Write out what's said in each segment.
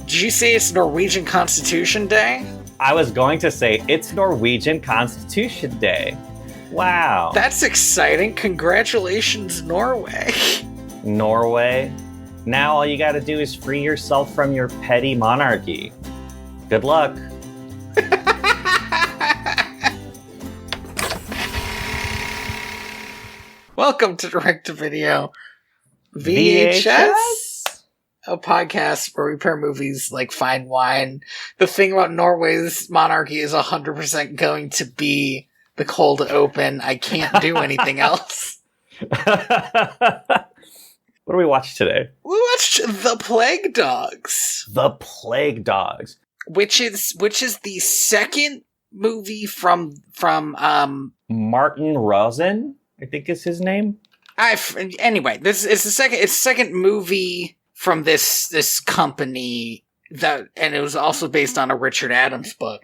Did you say it's Norwegian Constitution Day? I was going to say it's Norwegian Constitution Day. Wow. That's exciting. Congratulations, Norway. Norway. Now all you gotta do is free yourself from your petty monarchy. Good luck. Welcome to Direct to Video VHS? A podcast where we pair movies like fine wine. The thing about Norway's monarchy is 100% going to be the cold open. I can't do anything else. What do we watch today? We watched The Plague Dogs. The Plague Dogs. Which is the second movie from Martin Rosen, I think is his name. Anyway, this is the second movie from this company and it was also based on a Richard Adams book.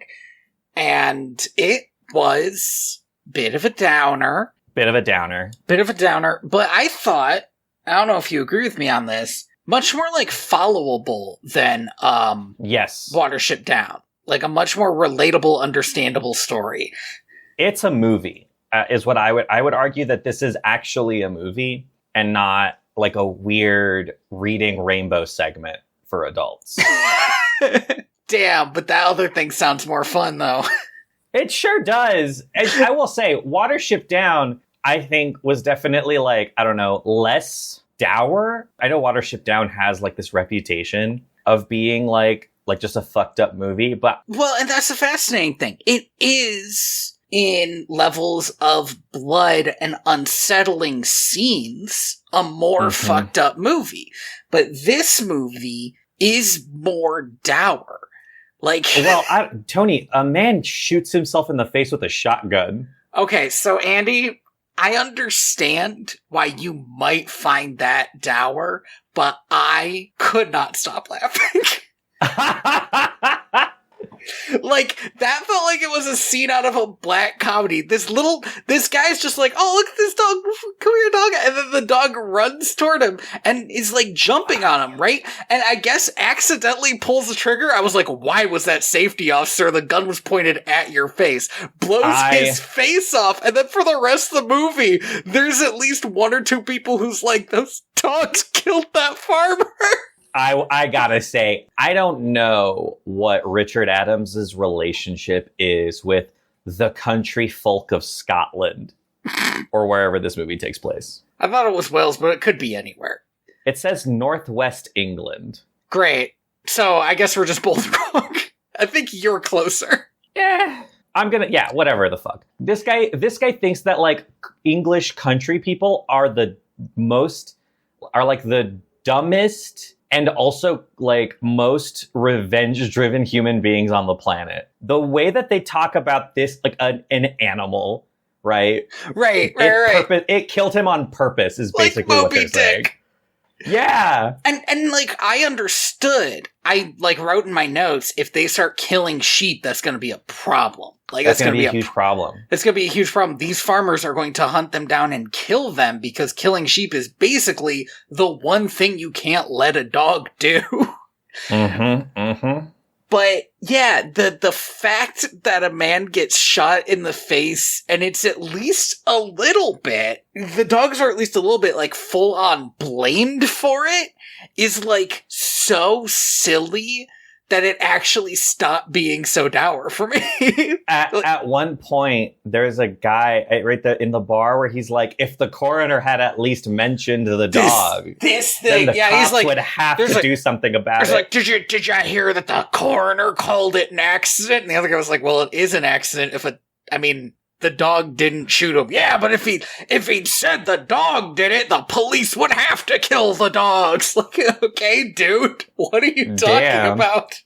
And it was bit of a downer. But I thought, I don't know if you agree with me on this, much more like followable than yes, Watership Down. Like a much more relatable, understandable story. It's a movie, is what I would argue that this is actually a movie and not like a weird reading rainbow segment for adults. Damn, but that other thing sounds more fun though. It sure does. And I will say, Watership Down, I think, was definitely like, I don't know, less dour. I know Watership Down has like this reputation of being like just a fucked up movie, but... Well, and that's the fascinating thing. It is, in levels of blood and unsettling scenes, a more fucked up movie. But this movie is more dour. Like, well, Tony, a man shoots himself in the face with a shotgun. Okay, so Andy, I understand why you might find that dour, but I could not stop laughing. Like, that felt like it was a scene out of a black comedy. This guy's just like, oh, look at this dog, come here, dog, and then the dog runs toward him, and is, like, jumping on him, right? And I guess accidentally pulls the trigger. I was like, why was that safety officer? The gun was pointed at your face. Blows his face off, and then for the rest of the movie, there's at least one or two people who's like, those dogs killed that farmer. I gotta say, I don't know what Richard Adams' relationship is with the country folk of Scotland, or wherever this movie takes place. I thought it was Wales, but it could be anywhere. It says Northwest England. Great. So I guess we're just both wrong. I think you're closer. Yeah. Whatever the fuck. This guy thinks that, like, English country people are the dumbest and also, like, most revenge-driven human beings on the planet. The way that they talk about this, like, an animal, right? Right. It killed him on purpose, is basically like what they're saying. Yeah. And like, I understood. I, like, wrote in my notes, if they start killing sheep, that's going to be a problem. Like, that's going to be a huge problem. It's going to be a huge problem. These farmers are going to hunt them down and kill them because killing sheep is basically the one thing you can't let a dog do. But yeah, the fact that a man gets shot in the face, and it's at least a little bit, the dogs are at least a little bit, like, full on blamed for it, is, like, so silly that it actually stopped being so dour for me. At one point, there's a guy right there in the bar where he's like, if the coroner had at least mentioned the dog, this thing, then the cops would have to do something about it. Like, did you hear that the coroner called it an accident? And the other guy was like, well, it is an accident the dog didn't shoot him. Yeah, but if he'd said the dog did it, the police would have to kill the dogs. Like, okay, dude, what are you talking about?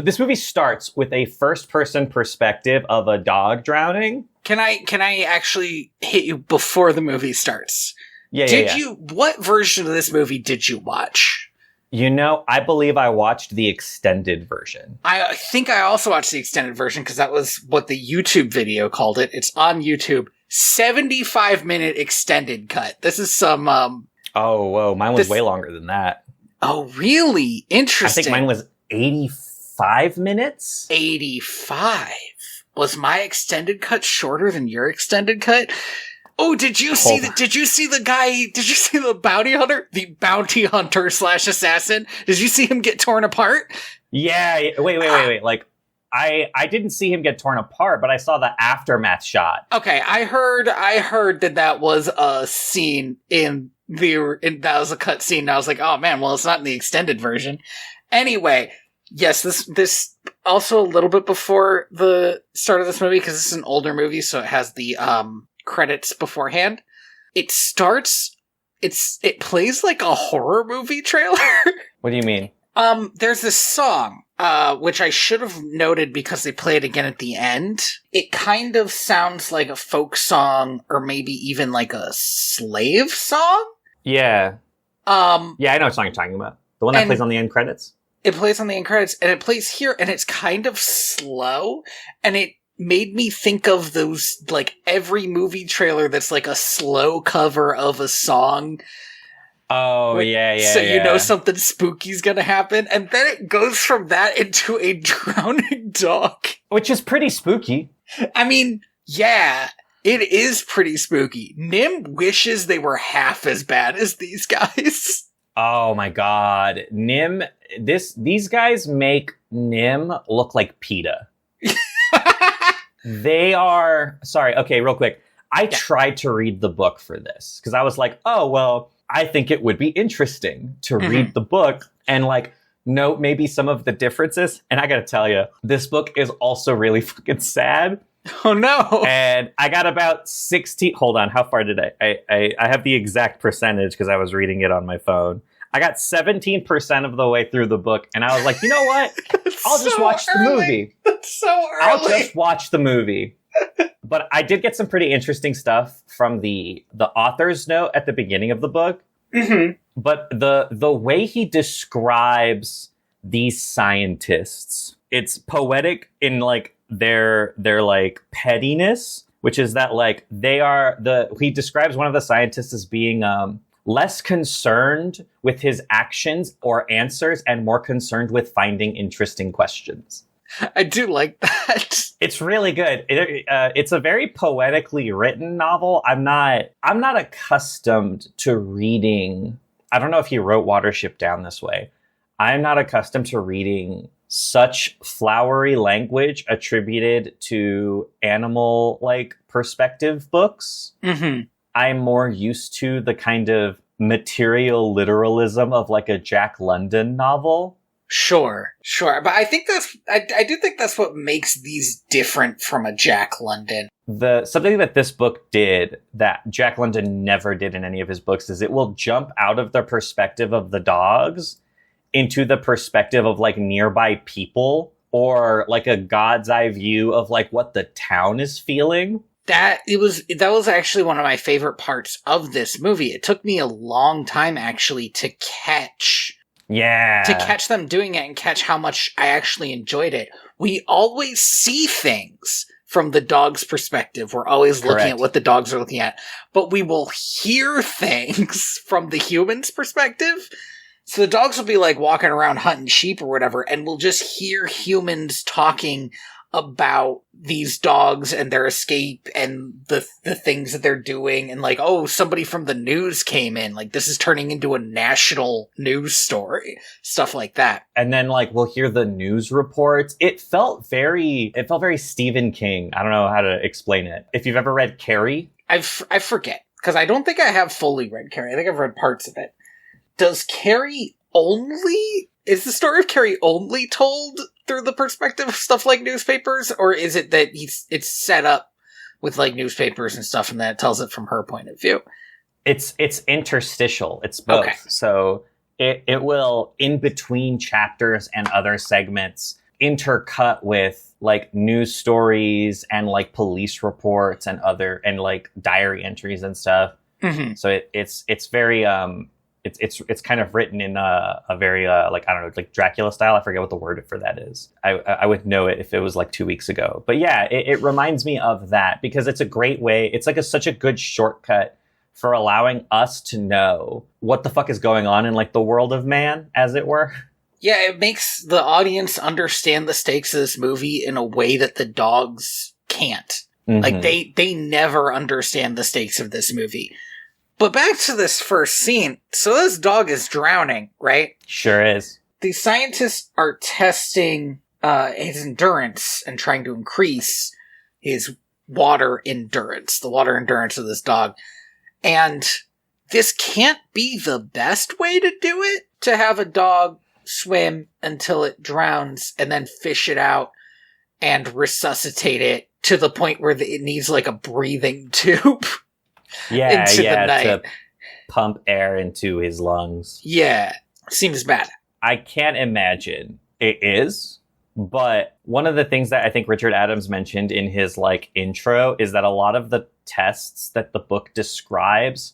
This movie starts with a first-person perspective of a dog drowning. Can I actually hit you before the movie starts? Yeah. What version of this movie did you watch? I believe I watched the extended version. I think I also watched the extended version because that was what the YouTube video called it. It's on YouTube. 75-minute extended cut. This is some... Oh, whoa. Mine was way longer than that. Oh, really? Interesting. I think mine was 85 minutes. 85? Was my extended cut shorter than your extended cut? Oh, did you see the bounty hunter? The bounty hunter / assassin? Did you see him get torn apart? Yeah. Wait. Like, I didn't see him get torn apart, but I saw the aftermath shot. Okay, I heard that was a scene that was a cut scene. And I was like, oh man, well, it's not in the extended version. Anyway, yes, this also a little bit before the start of this movie, because this is an older movie, so it has the credits beforehand. It plays like a horror movie trailer. What do you mean? There's this song, which I should have noted because they play it again at the end. It kind of sounds like a folk song, or maybe even like a slave song. Yeah. Yeah, I know what song you're talking about. The one that plays on the end credits? It plays on the end credits, and it plays here, and it's kind of slow, and it made me think of those, like, every movie trailer that's like a slow cover of a song. Oh, yeah. So you know something spooky's gonna happen, and then it goes from that into a drowning dog. Which is pretty spooky. I mean, yeah, it is pretty spooky. Nim wishes they were half as bad as these guys. Oh my god. Nim, these guys make Nim look like PETA. They are... Sorry, okay, real quick. I tried to read the book for this, because I was like, oh, well, I think it would be interesting to read the book and, like, note maybe some of the differences. And I gotta tell you, this book is also really fucking sad. Oh, no. And I got about 16... Hold on, how far did I have the exact percentage, because I was reading it on my phone. I got 17% of the way through the book, and I was like, you know what? I'll just watch the movie. That's so early. I'll just watch the movie. But I did get some pretty interesting stuff from the author's note at the beginning of the book. Mm-hmm. But the way he describes these scientists, it's poetic in like their like pettiness, which is that like he describes one of the scientists as being less concerned with his actions or answers and more concerned with finding interesting questions. I do like that. It's really good. It's a very poetically written novel. I'm not accustomed to reading. I don't know if he wrote Watership Down this way. I'm not accustomed to reading such flowery language attributed to animal like perspective books. Mm-hmm. I'm more used to the kind of material literalism of like a Jack London novel. Sure. But I think I do think that's what makes these different from a Jack London. Something that this book did that Jack London never did in any of his books is it will jump out of the perspective of the dogs into the perspective of like nearby people or like a god's eye view of like what the town is feeling. That was actually one of my favorite parts of this movie. It took me a long time actually to catch them doing it and catch how much I actually enjoyed it. We always see things from the dog's perspective. We're always looking at what the dogs are looking at, but we will hear things from the human's perspective. So the dogs will be like walking around hunting sheep or whatever, and we'll just hear humans talking about these dogs and their escape and the things that they're doing, and like, oh, somebody from the news came in, like this is turning into a national news story, stuff like that. And then like we'll hear the news reports. It felt very Stephen King. I don't know how to explain it. If you've ever read Carrie, I forget, because I don't think I have fully read Carrie. I think I've read parts of it. Is the story of Carrie only told through the perspective of stuff like newspapers, or is it that it's set up with like newspapers and stuff and then it tells it from her point of view? It's interstitial. It's both. Okay. So it will, in between chapters and other segments, intercut with like news stories and like police reports and like diary entries and stuff. Mm-hmm. So it's very it's kind of written in a very like, I don't know, like Dracula style. I forget what the word for that is. I would know it if it was like 2 weeks ago. But yeah, it reminds me of that because it's a great way. It's like such a good shortcut for allowing us to know what the fuck is going on in like the world of man, as it were. Yeah, it makes the audience understand the stakes of this movie in a way that the dogs can't. Mm-hmm. Like, they never understand the stakes of this movie. But back to this first scene. So this dog is drowning, right? Sure is. The scientists are testing his endurance and trying to increase his water endurance, the water endurance of this dog. And this can't be the best way to do it, to have a dog swim until it drowns and then fish it out and resuscitate it to the point where it needs like a breathing tube into the night. To pump air into his lungs. Yeah, seems bad. I can't imagine it is, but one of the things that I think Richard Adams mentioned in his like intro is that a lot of the tests that the book describes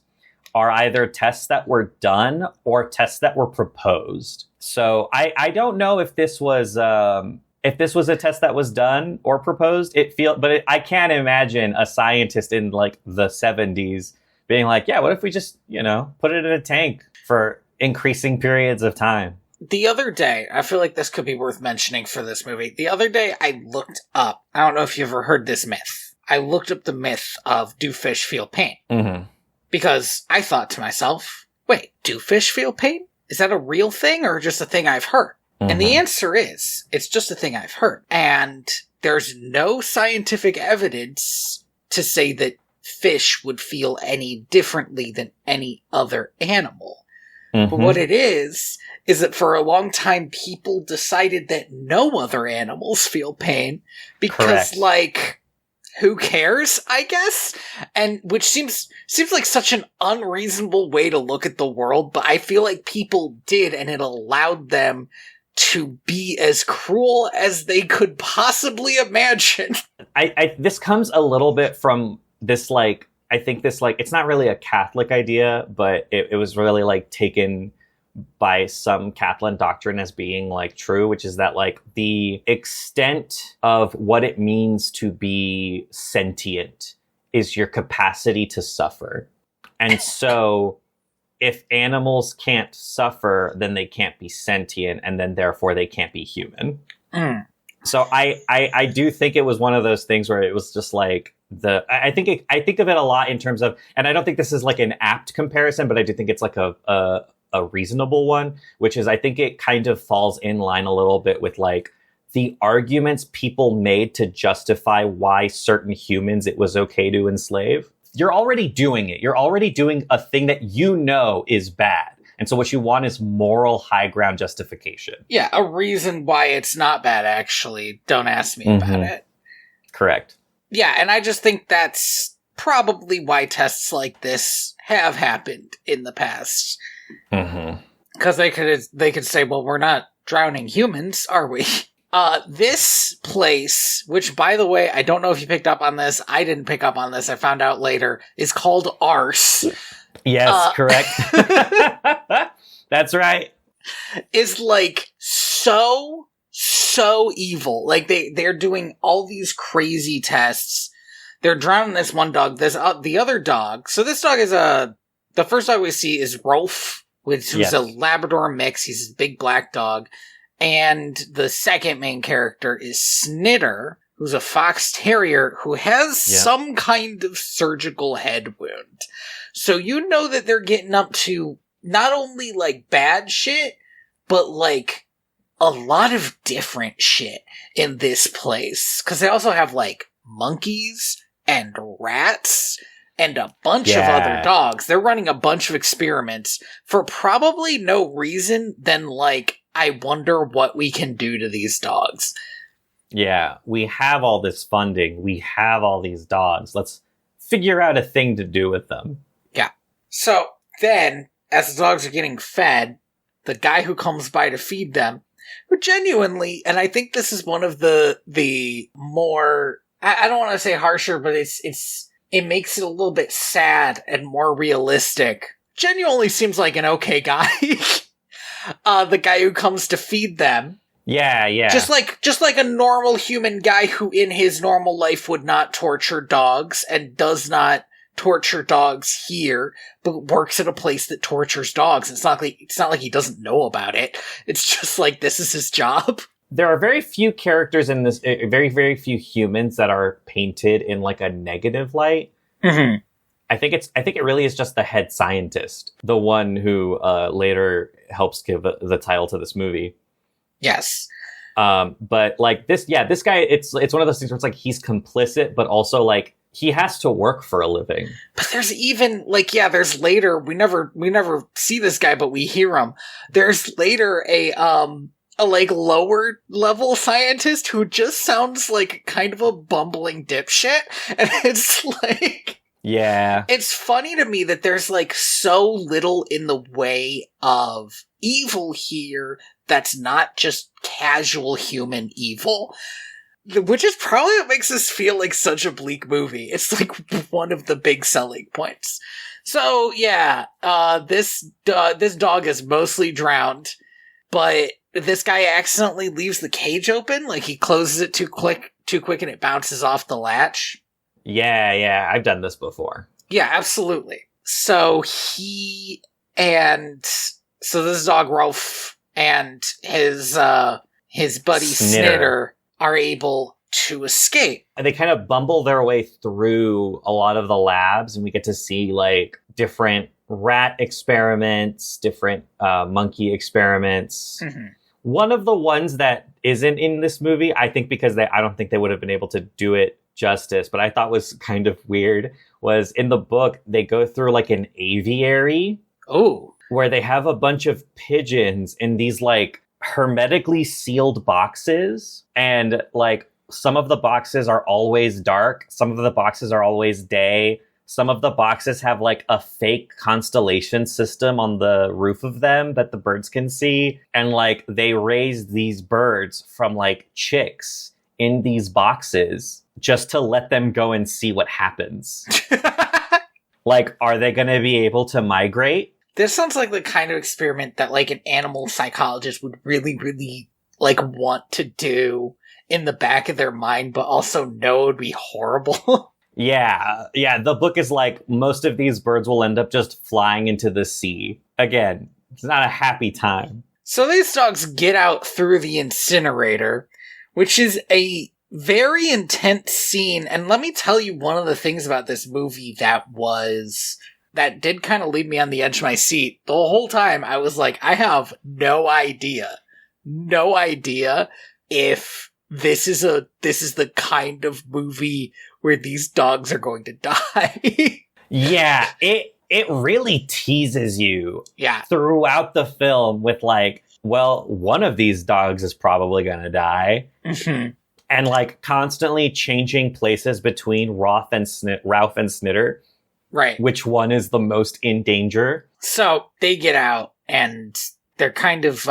are either tests that were done or tests that were proposed. So I don't know if this was a test that was done or proposed. I can't imagine a scientist in like the 70s being like, yeah, what if we just, put it in a tank for increasing periods of time? The other day, I feel like this could be worth mentioning for this movie. The other day I looked up, I don't know if you've ever heard this myth. I looked up the myth of do fish feel pain? Mm-hmm. Because I thought to myself, wait, do fish feel pain? Is that a real thing or just a thing I've heard? Mm-hmm. And the answer is, it's just a thing I've heard. And there's no scientific evidence to say that fish would feel any differently than any other animal. Mm-hmm. But what it is that for a long time, people decided that no other animals feel pain because, Correct. Who cares, I guess? And which seems like such an unreasonable way to look at the world, but I feel like people did, and it allowed them to be as cruel as they could possibly imagine. This comes a little bit from this, I think this, it's not really a Catholic idea, but it was really, taken by some Catholic doctrine as being, true, which is that, the extent of what it means to be sentient is your capacity to suffer. And so if animals can't suffer, then they can't be sentient, and then therefore they can't be human. Mm. So I do think it was one of those things where it was just I think of it a lot in terms of, and I don't think this is an apt comparison, but I do think it's a reasonable one, which is I think it kind of falls in line a little bit with the arguments people made to justify why certain humans it was okay to enslave. You're already doing it. You're already doing a thing that is bad. And so what you want is moral high ground justification. Yeah, a reason why it's not bad, actually. Don't ask me about it. Correct. Yeah, and I just think that's probably why tests like this have happened in the past. Because they could say, well, we're not drowning humans, are we? This place, which, by the way, I don't know if you picked up on this. I didn't pick up on this. I found out later. Is called Arse. Yes, correct. That's right. Is so evil. They're doing all these crazy tests. They're drowning this one dog. There's the other dog. So this dog is the first dog we see is Rolf, who's a Labrador mix. He's a big black dog. And the second main character is Snitter, who's a fox terrier who has some kind of surgical head wound. So you know that they're getting up to not only bad shit, but a lot of different shit in this place. Because they also have monkeys and rats and a bunch of other dogs. They're running a bunch of experiments for probably no reason than I wonder what we can do to these dogs. Yeah, we have all this funding. We have all these dogs. Let's figure out a thing to do with them. Yeah. So then, as the dogs are getting fed, the guy who comes by to feed them, who genuinely, and I think this is one of the more, I don't want to say harsher, but it makes it a little bit sad and more realistic genuinely seems like an okay guy. The guy who comes to feed them. Yeah. Just like a normal human guy who in his normal life would not torture dogs and does not torture dogs here, but works at a place that tortures dogs. It's not like he doesn't know about it. It's just like this is his job. There are very few characters in this, very, very few humans that are painted in like a negative light. Mm-hmm. I think it really is just the head scientist, the one who later helps give the title to this movie. Yes. But like this guy, it's one of those things where it's like he's complicit, but also like he has to work for a living. But there's even there's later, we never see this guy, but we hear him. There's later a like lower level scientist who just sounds like kind of a bumbling dipshit. And it's like, yeah, it's funny to me that there's like so little in the way of evil here that's not just casual human evil, which is probably what makes this feel like such a bleak movie. It's like one of the big selling points. So yeah, this dog is mostly drowned, but this guy accidentally leaves the cage open, like he closes it too quick and it bounces off the latch. Yeah, I've done this before. Yeah, absolutely. So this dog Rolf and his buddy Snitter are able to escape. And they kind of bumble their way through a lot of the labs, and we get to see like different rat experiments, different monkey experiments. Mm-hmm. One of the ones that isn't in this movie, I think because I don't think they would have been able to do it justice, but I thought was kind of weird, was in the book, they go through like an aviary. Oh. Where they have a bunch of pigeons in these like hermetically sealed boxes. And like some of the boxes are always dark. Some of the boxes are always day. Some of the boxes have like a fake constellation system on the roof of them that the birds can see. And like they raise these birds from like chicks in these boxes just to let them go and see what happens. Like, are they going to be able to migrate? This sounds like the kind of experiment that like an animal psychologist would really, really like want to do in the back of their mind, but also know it would be horrible. Yeah. The book is like, most of these birds will end up just flying into the sea. Again, it's not a happy time. So these dogs get out through the incinerator, which is a very intense scene. And let me tell you one of the things about this movie that did kind of leave me on the edge of my seat. The whole time I was like, I have no idea if this is the kind of movie where these dogs are going to die. Yeah, it really teases you throughout the film with like, well, one of these dogs is probably going to die. Mm-hmm. And like constantly changing places between Ralph and Snitter. Right. Which one is the most in danger? So they get out and they're kind of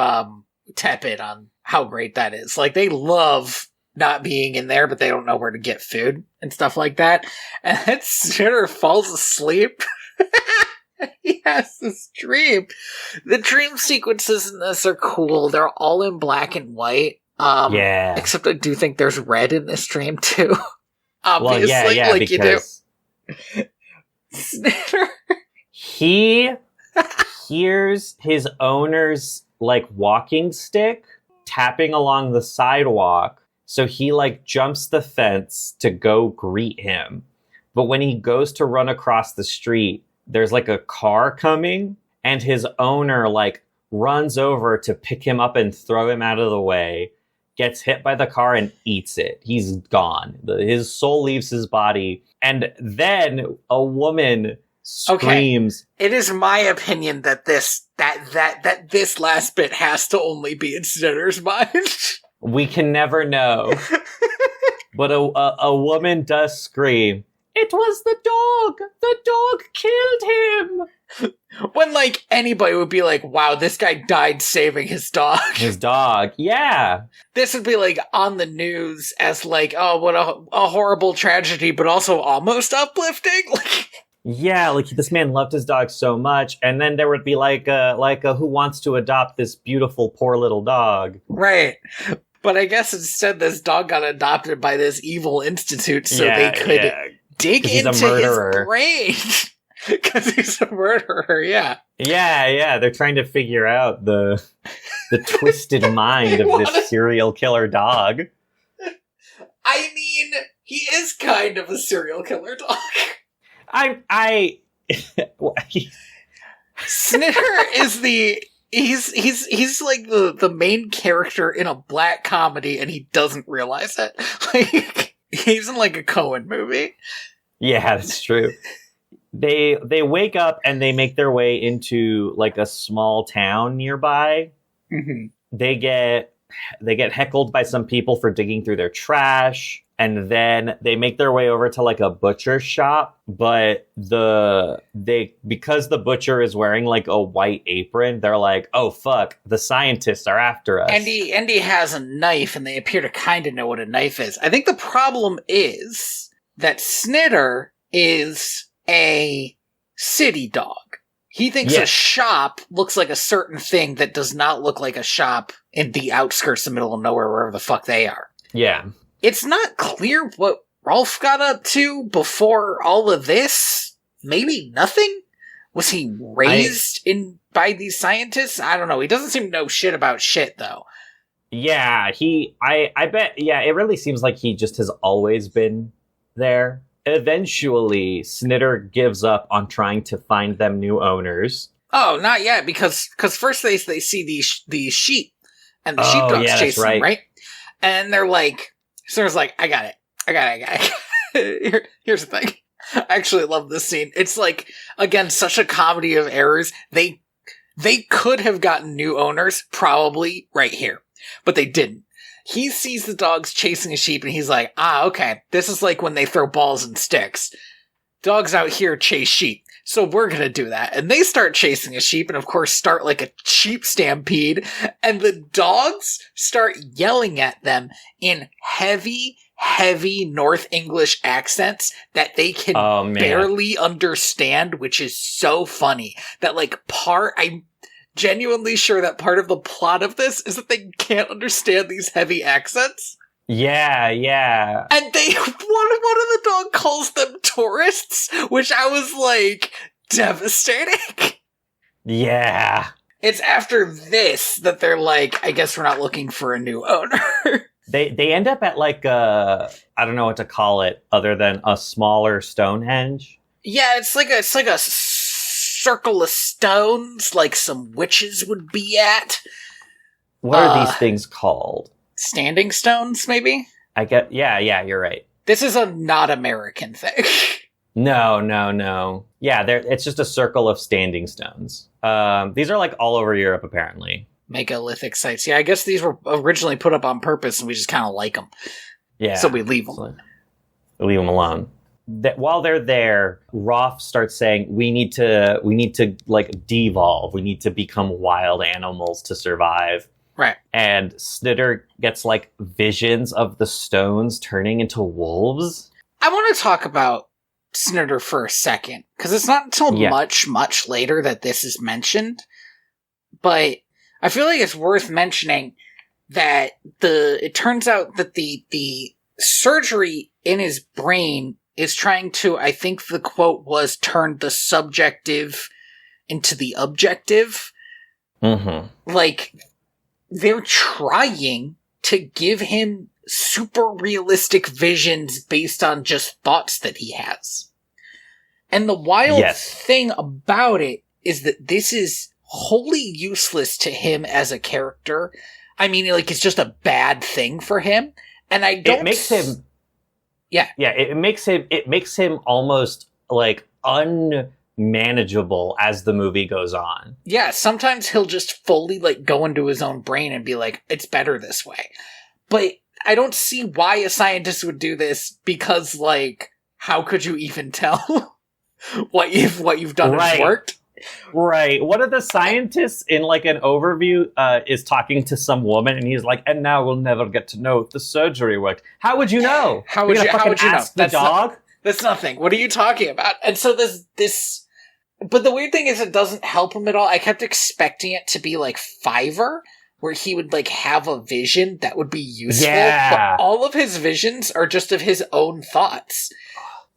tepid on how great that is. Like they love not being in there, but they don't know where to get food and stuff like that. And then Snitter falls asleep. He has this dream. The dream sequences in this are cool. They're all in black and white. Yeah. Except I do think there's red in this dream too. Obviously, well, yeah, like because you do. Snitter. He hears his owner's like walking stick tapping along the sidewalk. So he like jumps the fence to go greet him. But when he goes to run across the street, there's like a car coming and his owner like runs over to pick him up and throw him out of the way, gets hit by the car and eats it. He's gone. His soul leaves his body. And then a woman screams. Okay. It is my opinion that this last bit has to only be in Snitter's mind. We can never know. But a woman does scream, "It was the dog! The dog killed him!" When, like, anybody would be like, wow, this guy died saving his dog. His dog, yeah. This would be, like, on the news as, like, oh, what a horrible tragedy, but also almost uplifting. Like, Yeah, like this man loved his dog so much, and then there would be like a who wants to adopt this beautiful poor little dog. Right. But I guess instead this dog got adopted by this evil institute so they could dig into his brain. Because he's a murderer, yeah. Yeah, they're trying to figure out the twisted mind of this serial killer dog. I mean, he is kind of a serial killer dog. Snitter is he's like the main character in a black comedy, and he doesn't realize it. Like, he's in like a Coen movie. Yeah, that's true. They wake up and they make their way into like a small town nearby. Mm-hmm. They get heckled by some people for digging through their trash. And then they make their way over to like a butcher shop, but because the butcher is wearing like a white apron, they're like, "Oh fuck, the scientists are after us." And he has a knife, and they appear to kind of know what a knife is. I think the problem is that Snitter is a city dog. He thinks a shop looks like a certain thing that does not look like a shop in the outskirts of the middle of nowhere, wherever the fuck they are. Yeah. It's not clear what Rolf got up to before all of this. Maybe nothing? Was he raised by these scientists? I don't know. He doesn't seem to know shit about shit, though. Yeah, I bet, it really seems like he just has always been there. Eventually, Snitter gives up on trying to find them new owners. Oh, not yet, because first they see these sheep, and the sheepdog's chasing them, right? And they're like... Snitters like, I got it. Here's the thing. I actually love this scene. It's like, again, such a comedy of errors. They could have gotten new owners, probably right here, but they didn't. He sees the dogs chasing a sheep, and he's like, okay, this is like when they throw balls and sticks. Dogs out here chase sheep, so we're gonna do that. And they start chasing a sheep, and of course start like a sheep stampede, and the dogs start yelling at them in heavy North English accents that they can barely understand, which is so funny. That I'm genuinely sure that part of the plot of this is that they can't understand these heavy accents. Yeah. And one of the dog calls them tourists, which I was like, devastating. Yeah. It's after this that they're like, I guess we're not looking for a new owner. They end up at like I don't know what to call it other than a smaller Stonehenge. Yeah, it's like a circle of stones, like some witches would be at. What are these things called? Standing stones, maybe? Yeah, you're right. This is a not American thing. No. Yeah, it's just a circle of standing stones. These are like all over Europe, apparently. Megalithic sites. Yeah, I guess these were originally put up on purpose, and we just kind of like them. Yeah. So we leave them. We leave them alone. While they're there, Rolf starts saying, we need to like devolve. We need to become wild animals to survive. Right. And Snitter gets like visions of the stones turning into wolves. I want to talk about Snitter for a second, because it's not until much later that this is mentioned. But I feel like it's worth mentioning that it turns out that the surgery in his brain is trying to, I think the quote was, turn the subjective into the objective. Mm-hmm. Like, they're trying to give him super realistic visions based on just thoughts that he has. And the wild thing about it is that this is wholly useless to him as a character. I mean, like, it's just a bad thing for him. And I don't... It makes him... Yeah. Yeah, it makes him almost, like, unmanageable as the movie goes on. Yeah, sometimes he'll just fully, like, go into his own brain and be like, it's better this way. But I don't see why a scientist would do this, because, like, how could you even tell what you've done has worked? Right. One of the scientists in like an overview is talking to some woman, and he's like, "And now we'll never get to know if the surgery worked." How would you know? How would you know? The dog? That's nothing. What are you talking about? And so this, but the weird thing is it doesn't help him at all. I kept expecting it to be like Fiverr, where he would like have a vision that would be useful. Yeah. But all of his visions are just of his own thoughts.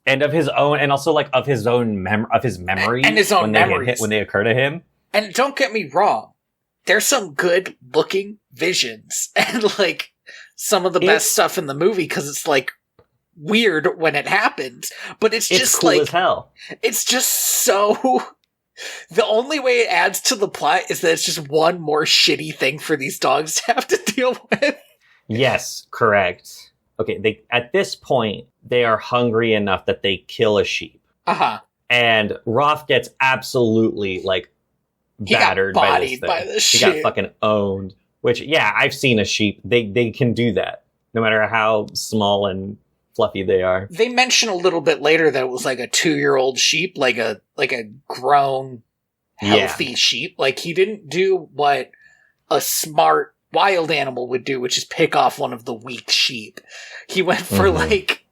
And of his own, and also like of his own of his memories. And his own memories. When they occur to him. And don't get me wrong. There's some good looking visions and like some of the best stuff in the movie because it's like weird when it happens, but it's just cool like as hell. It's just so. The only way it adds to the plot is that it's just one more shitty thing for these dogs to have to deal with. Yes, correct. Okay, at this point they are hungry enough that they kill a sheep. And Rolf gets absolutely like battered by this thing. He got fucking owned. Which, yeah, I've seen a sheep. They can do that, no matter how small and fluffy they are. They mention a little bit later that it was like a 2-year-old sheep, like a grown, healthy sheep. Like he didn't do what a smart wild animal would do, which is pick off one of the weak sheep. He went for like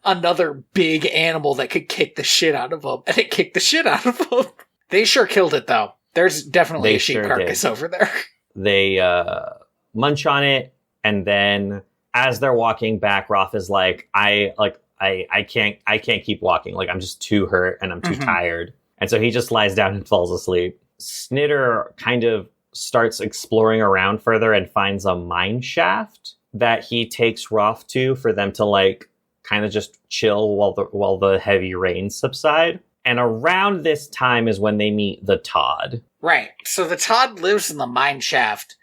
another big animal that could kick the shit out of him, and it kicked the shit out of him. They sure killed it though. There's definitely a sheep carcass over there. They munch on it, and then as they're walking back, Rolf is like, I can't keep walking. Like I'm just too hurt and I'm too tired. And so he just lies down and falls asleep. Snitter kind of starts exploring around further and finds a mine shaft that he takes Rolf to for them to like kind of just chill while the heavy rains subside. And around this time is when they meet the Todd. Right. So the Todd lives in the mine shaft.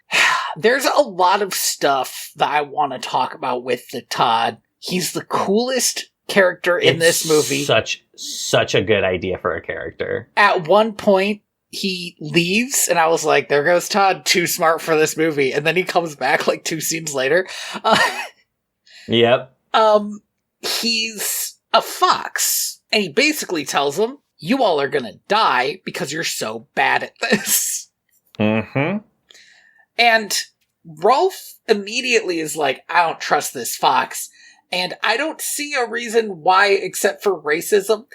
There's a lot of stuff that I want to talk about with the Todd. He's the coolest character in this movie. Such a good idea for a character. At one point, he leaves, and I was like, there goes Todd, too smart for this movie. And then he comes back like 2 scenes later. Yep. He's a fox. And he basically tells them, you all are gonna die because you're so bad at this. And Rolf immediately is like, I don't trust this fox. And I don't see a reason why except for racism.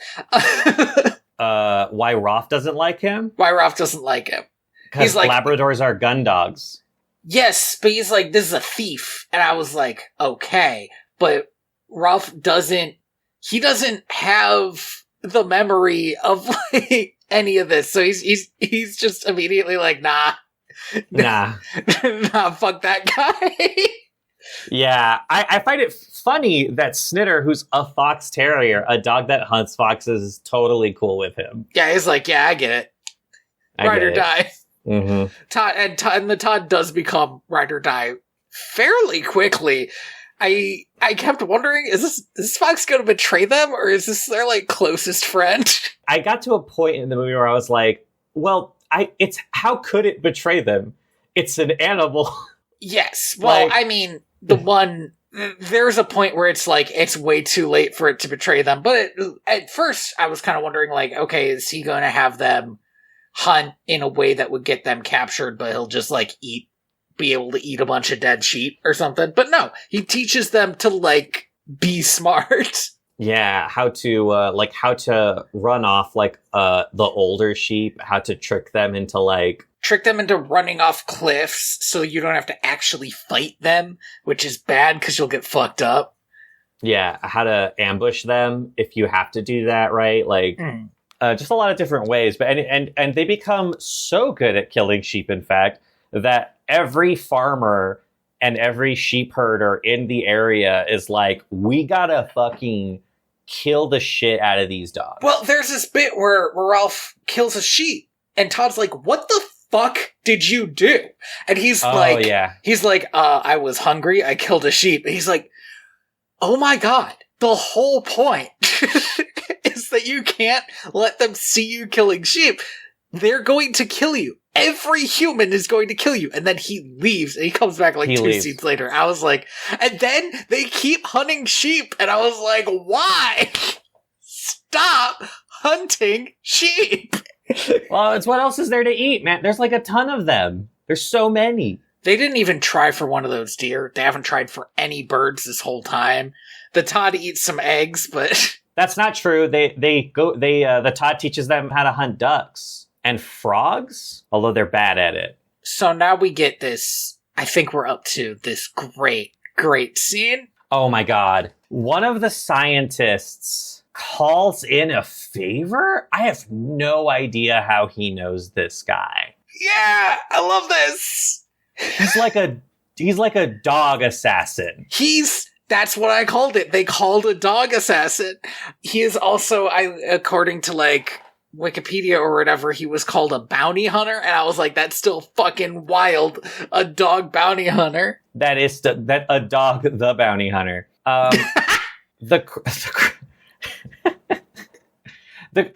Why Rolf doesn't like him? Why Rolf doesn't like him. Because like, Labradors are gun dogs. Yes, but he's like, this is a thief. And I was like, okay. But Rolf doesn't have the memory of like any of this. So he's just immediately like, nah, fuck that guy. Yeah, I find it funny that Snitter, who's a fox terrier, a dog that hunts foxes, is totally cool with him. Yeah, he's like, yeah, I get it. Ride or die. Todd, and the Todd does become ride or die fairly quickly. I kept wondering, is this fox going to betray them, or is this their like closest friend? I got to a point in the movie where I was like, well, it's how could it betray them? It's an animal. Yes. Well, like, I mean, there's a point where it's like, it's way too late for it to betray them. But at first, I was kind of wondering, like, okay, is he going to have them hunt in a way that would get them captured, but he'll just, like, be able to eat a bunch of dead sheep or something? But no, he teaches them to, like, be smart. Yeah, how to run off, like, the older sheep, how to trick them into running off cliffs so you don't have to actually fight them, which is bad because you'll get fucked up. Yeah, how to ambush them if you have to do that, right? Like, just a lot of different ways. But and they become so good at killing sheep, in fact, that every farmer and every sheep herder in the area is like, we gotta fucking kill the shit out of these dogs. Well, there's this bit where Ralph kills a sheep, and Todd's like, what the fuck did you do? And he's like, I was hungry, I killed a sheep. And he's like, oh my god, the whole point is that you can't let them see you killing sheep. They're going to kill you. Every human is going to kill you. And then he leaves, and he comes back like 2 scenes later. I was like, and then they keep hunting sheep, and I was like, why? Stop hunting sheep. Well, it's what else is there to eat, man? There's like a ton of them. There's so many. They didn't even try for one of those deer. They haven't tried for any birds this whole time. The Todd eats some eggs, but That's not true. The Todd teaches them how to hunt ducks and frogs, although they're bad at it. So now we get this, I think we're up to this great scene. Oh my God. One of the scientists calls in a favor? I have no idea how he knows this guy. Yeah, I love this. He's like a dog assassin. That's what I called it. They called a dog assassin. He is also, according to like Wikipedia or whatever, he was called a bounty hunter, and I was like, that's still fucking wild. A dog bounty hunter. That is a dog, the bounty hunter. I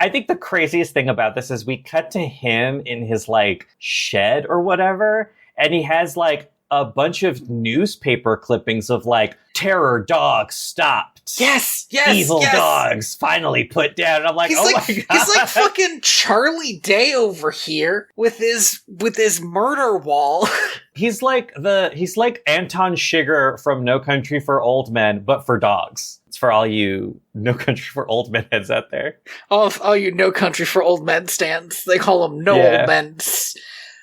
think the craziest thing about this is we cut to him in his like shed or whatever, and he has like a bunch of newspaper clippings of like terror dogs stopped. Yes, evil dogs finally put down. And I'm like, my God. He's like fucking Charlie Day over here with his murder wall. He's like Anton Chigurh from No Country for Old Men, but for dogs. It's for all you No Country for Old Men heads out there. All you No Country for Old Men stands. They call them Old Men.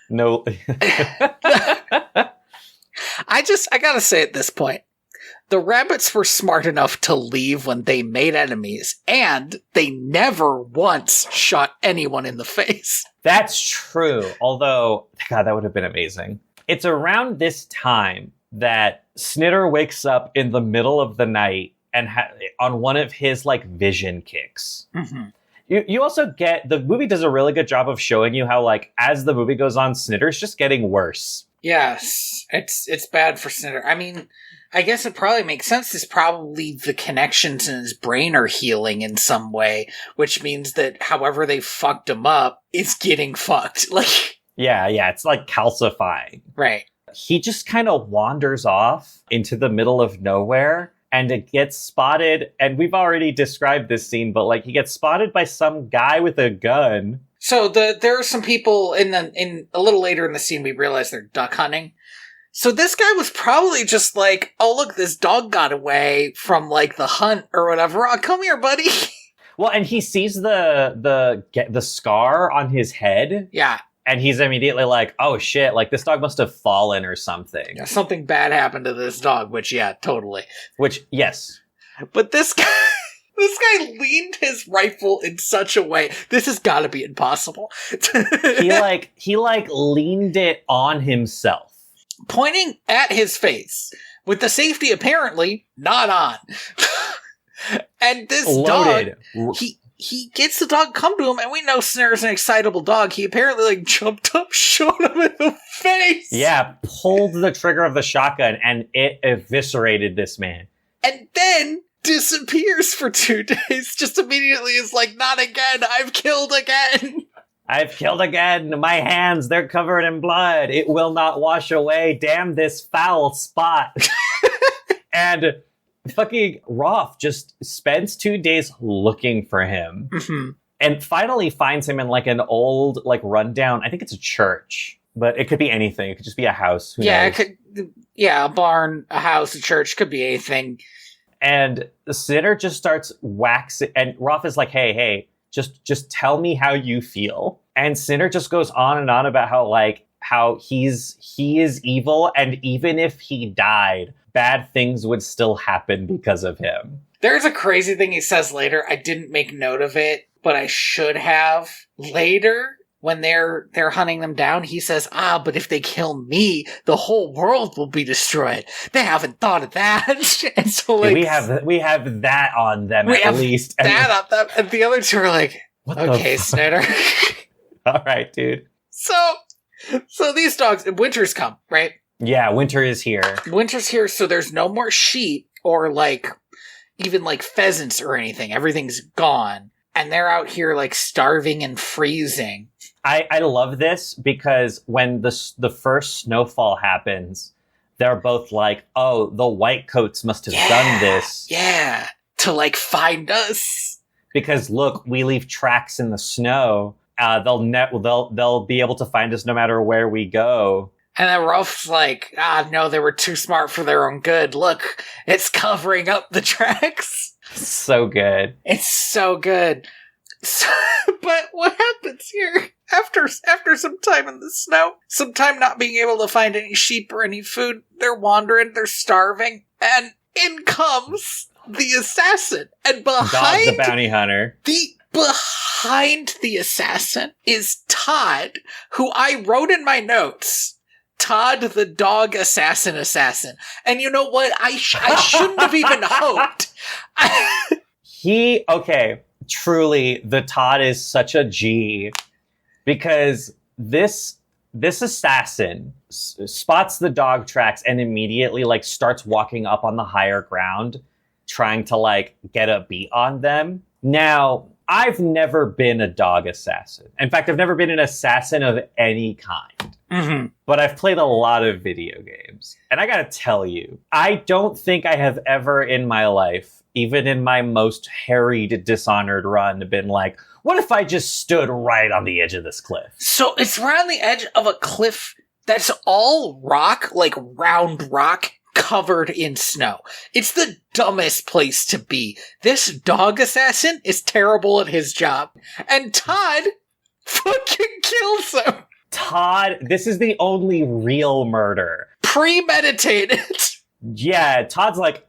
No. I gotta say at this point, the rabbits were smart enough to leave when they made enemies, and they never once shot anyone in the face. That's true. Although, God, that would have been amazing. It's around this time that Snitter wakes up in the middle of the night and on one of his like vision kicks. Mm-hmm. You also get, the movie does a really good job of showing you how like as the movie goes on, Snitter's just getting worse. Yes, it's bad for Snitter. I mean, I guess it probably makes sense. It's probably the connections in his brain are healing in some way, which means that however they fucked him up, it's getting fucked. Like, yeah, it's like calcifying. Right. He just kind of wanders off into the middle of nowhere, and it gets spotted. And we've already described this scene, but like he gets spotted by some guy with a gun. So there are some people in a little later in the scene, we realize they're duck hunting. So this guy was probably just like, oh, look, this dog got away from like the hunt or whatever. Oh, come here, buddy. Well, and he sees the scar on his head. Yeah. And he's immediately like, oh shit, like this dog must have fallen or something. Yeah, something bad happened to this dog, which, yeah, totally. Which, yes. But this guy leaned his rifle in such a way. This has got to be impossible. he leaned it on himself, pointing at his face with the safety apparently not on. And this loaded. Dog, he gets the dog come to him, and we know Snitter's an excitable dog. He apparently like jumped up, shot him in the face. Yeah, pulled the trigger of the shotgun, and it eviscerated this man. And then disappears for 2 days. Just immediately is like, not again. I've killed again. I've killed again. My hands, they're covered in blood. It will not wash away. Damn this foul spot. And fucking Roth just spends 2 days looking for him. Mm-hmm. And finally finds him in like an old, like rundown, I think it's a church. But it could be anything. It could just be a house. Who knows? A barn, a house, a church, could be anything. And Snitter just starts waxing, and Roth is like, hey, just tell me how you feel. And Snitter just goes on and on about how he is evil, and even if he died, bad things would still happen because of him. There's a crazy thing he says later. I didn't make note of it, but I should have. Later, when they're hunting them down, he says, but if they kill me, the whole world will be destroyed. They haven't thought of that. And so like, we have that on them at least. That on them. And the other two are like, okay, Snitter. All right, dude. So these dogs, winter's come, right? Yeah, winter is here. Winter's here, so there's no more sheep or like even like pheasants or anything. Everything's gone. And they're out here like starving and freezing. I love this because when the first snowfall happens, they're both like, oh, the whitecoats must have done this. Yeah, to like find us. Because look, we leave tracks in the snow. They'll be able to find us no matter where we go. And then Rolf's like, no, they were too smart for their own good. Look, it's covering up the tracks. So good. It's so good. So, but what happens here after some time in the snow, some time not being able to find any sheep or any food, they're wandering, they're starving, and in comes the assassin. And behind Dog the bounty hunter. Behind the assassin is Todd, who I wrote in my notes, Todd the dog assassin. And you know what? I shouldn't have even hoped. Truly, the Todd is such a G, because this assassin spots the dog tracks and immediately like starts walking up on the higher ground, trying to like get a beat on them. Now, I've never been a dog assassin. In fact, I've never been an assassin of any kind. Mm-hmm. But I've played a lot of video games. And I gotta tell you, I don't think I have ever in my life, even in my most harried, dishonored run, been like, what if I just stood right on the edge of this cliff? So it's right on the edge of a cliff that's all rock, like round rock, covered in snow. It's the dumbest place to be. This dog assassin is terrible at his job. And Todd fucking kills him. Todd, this is the only real murder. Premeditated. Yeah, Todd's like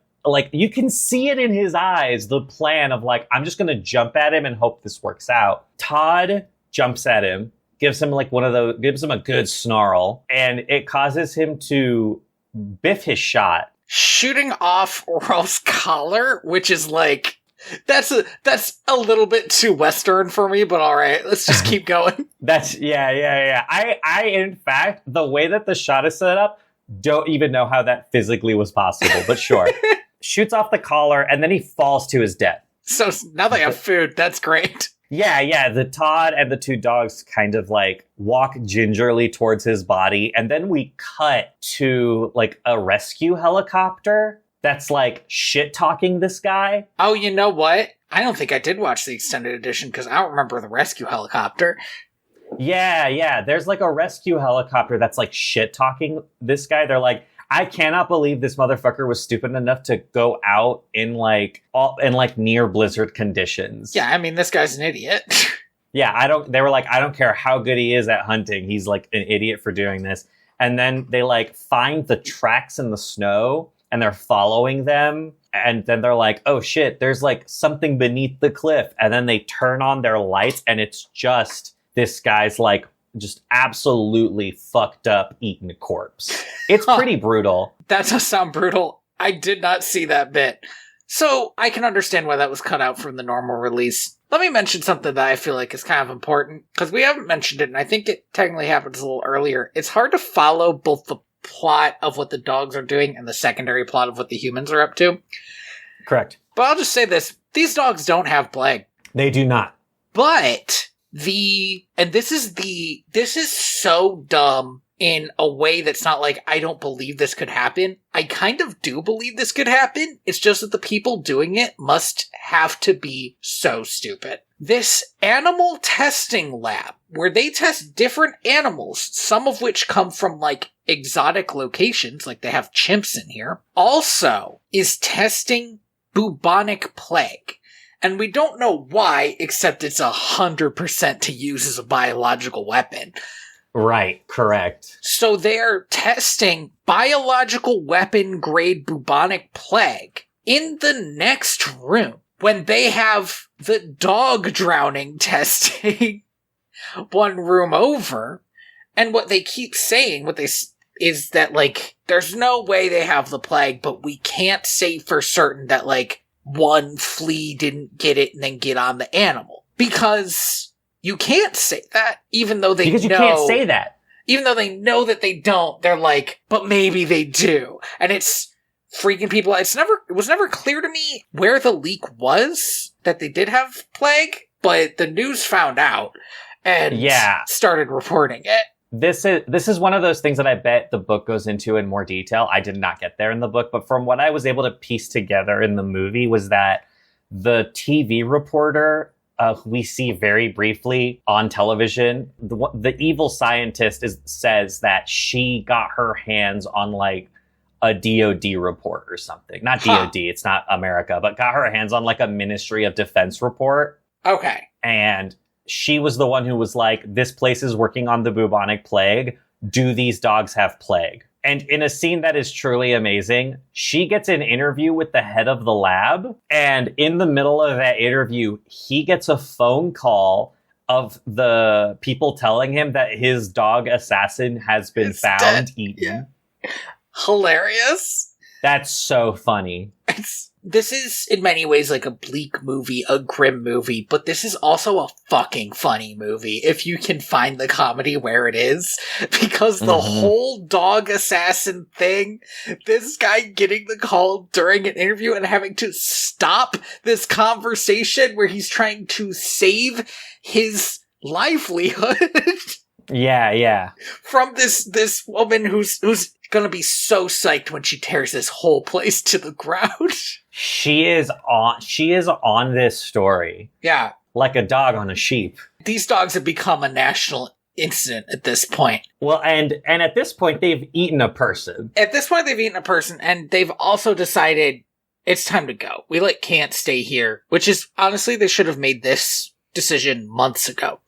you can see it in his eyes, the plan of like, I'm just going to jump at him and hope this works out. Todd jumps at him, gives him a good snarl, and it causes him to biff his shot. Shooting off Rolf's collar, which is like, that's a little bit too Western for me, but all right, let's just keep going. Yeah. I in fact, the way that the shot is set up, don't even know how that physically was possible, but sure. Shoots off the collar, and then he falls to his death. So now they have food. That's great. Yeah. The Todd and the two dogs kind of like walk gingerly towards his body, and then we cut to like a rescue helicopter that's like shit talking this guy. Oh, you know what? I don't think I did watch the extended edition because I don't remember the rescue helicopter. Yeah. There's like a rescue helicopter that's like shit talking this guy. They're like, I cannot believe this motherfucker was stupid enough to go out in near blizzard conditions. Yeah, I mean, this guy's an idiot. Yeah, they were like, I don't care how good he is at hunting. He's like an idiot for doing this. And then they like find the tracks in the snow and they're following them. And then they're like, oh shit, there's like something beneath the cliff. And then they turn on their lights and it's just this guy's like just absolutely fucked up eaten corpse. It's pretty brutal. That does sound brutal. I did not see that bit. So I can understand why that was cut out from the normal release. Let me mention something that I feel like is kind of important, because we haven't mentioned it, and I think it technically happens a little earlier. It's hard to follow both the plot of what the dogs are doing and the secondary plot of what the humans are up to. Correct. But I'll just say this. These dogs don't have plague. They do not. But this is so dumb in a way that's not like, I don't believe this could happen. I kind of do believe this could happen. It's just that the people doing it must have to be so stupid. This animal testing lab, where they test different animals, some of which come from like exotic locations, like they have chimps in here, also is testing bubonic plague. And we don't know why, except it's 100% to use as a biological weapon. Right, correct. So they're testing biological weapon grade bubonic plague in the next room when they have the dog drowning testing one room over. And what they keep saying, is that like, there's no way they have the plague, but we can't say for certain that like, one flea didn't get it and then get on the animal. Because you can't say that, even though they know. Because you can't say that. Even though they know that they don't, they're like, but maybe they do. And it's freaking people out. It was never clear to me where the leak was that they did have plague, but the news found out and started reporting it. This is one of those things that I bet the book goes into in more detail. I did not get there in the book, but from what I was able to piece together in the movie was that the TV reporter who we see very briefly on television, the evil scientist says that she got her hands on like a DOD report or something. Not DOD, it's not America, but got her hands on like a Ministry of Defense report. Okay. And she was the one who was like, this place is working on the bubonic plague. Do these dogs have plague? And in a scene that is truly amazing, she gets an interview with the head of the lab. And in the middle of that interview, he gets a phone call of the people telling him that his dog assassin has been found dead. eaten. Yeah. Hilarious. That's so funny. This is, in many ways, like a bleak movie, a grim movie, but this is also a fucking funny movie, if you can find the comedy where it is, because the whole dog assassin thing, this guy getting the call during an interview and having to stop this conversation where he's trying to save his livelihood. Yeah. From this woman who's gonna be so psyched when she tears this whole place to the ground. She is on this story. Yeah. Like a dog on a sheep. These dogs have become a national incident at this point. Well, and at this point, they've eaten a person. At this point, they've eaten a person, and they've also decided it's time to go. We, can't stay here, which is, honestly, they should have made this decision months ago.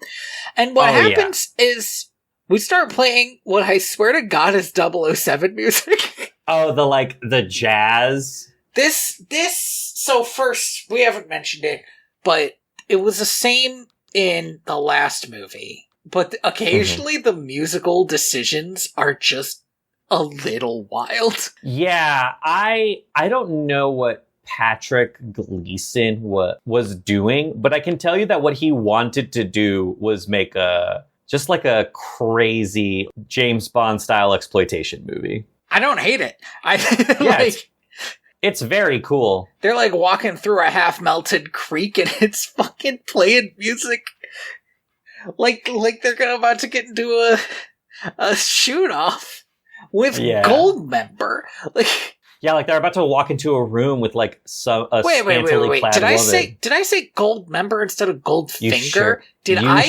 And what happens is we start playing what I swear to God is 007 music. Oh, the jazz. So first, we haven't mentioned it, but it was the same in the last movie. But occasionally the musical decisions are just a little wild. Yeah, I don't know what Patrick Gleason was doing, but I can tell you that what he wanted to do was make just like a crazy James Bond style exploitation movie. I don't hate it. It's very cool. They're walking through a half melted creek and it's fucking playing music like they're about to get into a shoot off with Goldmember. Yeah, they're about to walk into a room with scantily clad woman. Did I say Goldmember instead of Goldfinger? Did I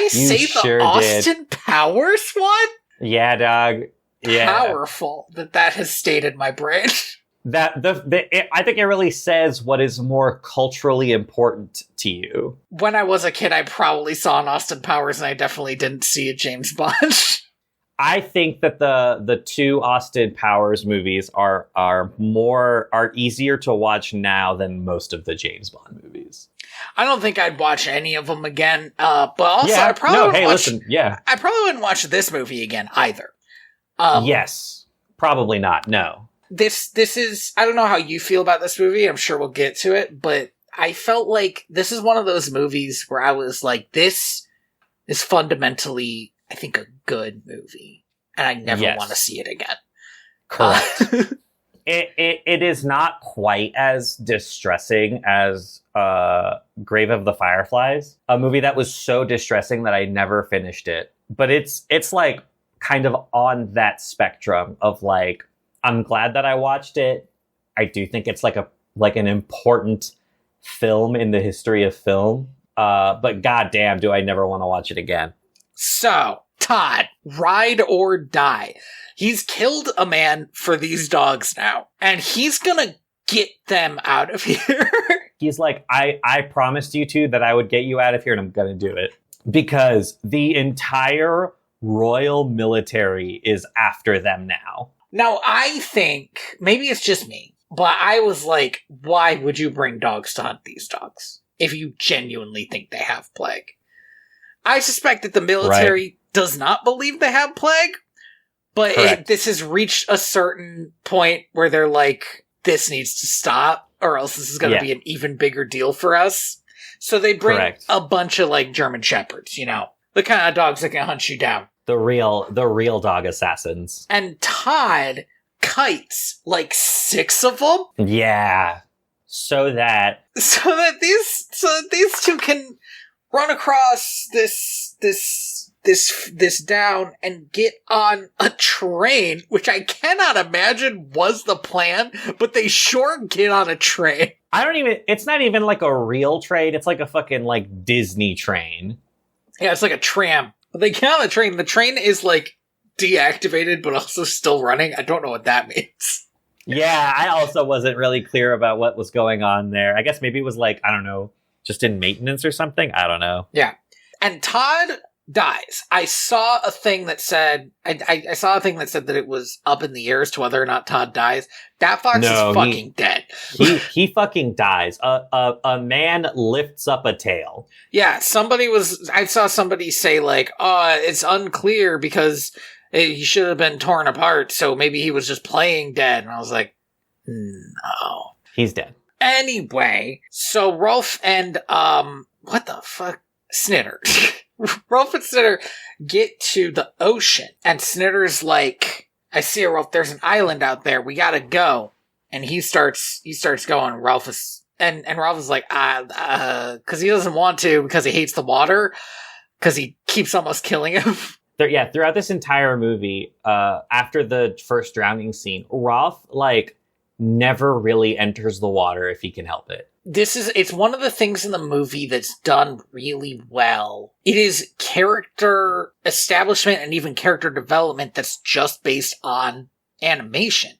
say the Austin Powers one? Yeah, dog. Yeah. Powerful that has stayed in my brain. I think it really says what is more culturally important to you. When I was a kid, I probably saw an Austin Powers, and I definitely didn't see a James Bond. I think that the two Austin Powers movies are easier to watch now than most of the James Bond movies. I don't think I'd watch any of them again. But also, I probably I probably wouldn't watch this movie again either. Yes, probably not. No. This is, I don't know how you feel about this movie. I'm sure we'll get to it, but I felt like this is one of those movies where I was like, this is fundamentally, I think, a good movie, and I never want to see it again. Correct. It is not quite as distressing as Grave of the Fireflies, a movie that was so distressing that I never finished it. But it's kind of on that spectrum of I'm glad that I watched it. I do think it's an important film in the history of film. But goddamn, do I never want to watch it again. So, Todd, ride or die. He's killed a man for these dogs now, and he's gonna get them out of here. He's like, I promised you two that I would get you out of here, and I'm gonna do it. Because the entire royal military is after them now. Now, I think, maybe it's just me, but I was like, why would you bring dogs to hunt these dogs if you genuinely think they have plague? I suspect that the military does not believe they have plague, but this has reached a certain point where they're like, this needs to stop, or else this is going to be an even bigger deal for us. So they bring a bunch of German shepherds, the kind of dogs that can hunt you down. The real dog assassins. And Todd kites 6 of them. Yeah. So that these two can run across this down and get on a train, which I cannot imagine was the plan, but they sure get on a train. It's not even a real train. It's a fucking Disney train. Yeah, it's like a tram. But they get on the train. The train is deactivated, but also still running. I don't know what that means. Yeah, I also wasn't really clear about what was going on there. I guess maybe it was like, I don't know, just in maintenance or something? I don't know. Yeah. And Todd dies. I saw a thing that said I saw a thing that said that it was up in the air as to whether or not Todd dies. That fox is fucking dead. He fucking dies. A man lifts up a tail. Yeah, I saw somebody say like, "Oh, it's unclear because he should have been torn apart, so maybe he was just playing dead." And I was like, "No. He's dead." Anyway, so Rolf and what the fuck? Snitter. Rolf and Snitter get to the ocean, and Snitter's like, "I see a Rolf. There's an island out there. We gotta go." And he starts going. Rolf is like, because he doesn't want to because he hates the water because he keeps almost killing him. Throughout this entire movie, after the first drowning scene, Rolf like never really enters the water if he can help it. It's one of the things in the movie that's done really well. It is character establishment and even character development that's just based on animation.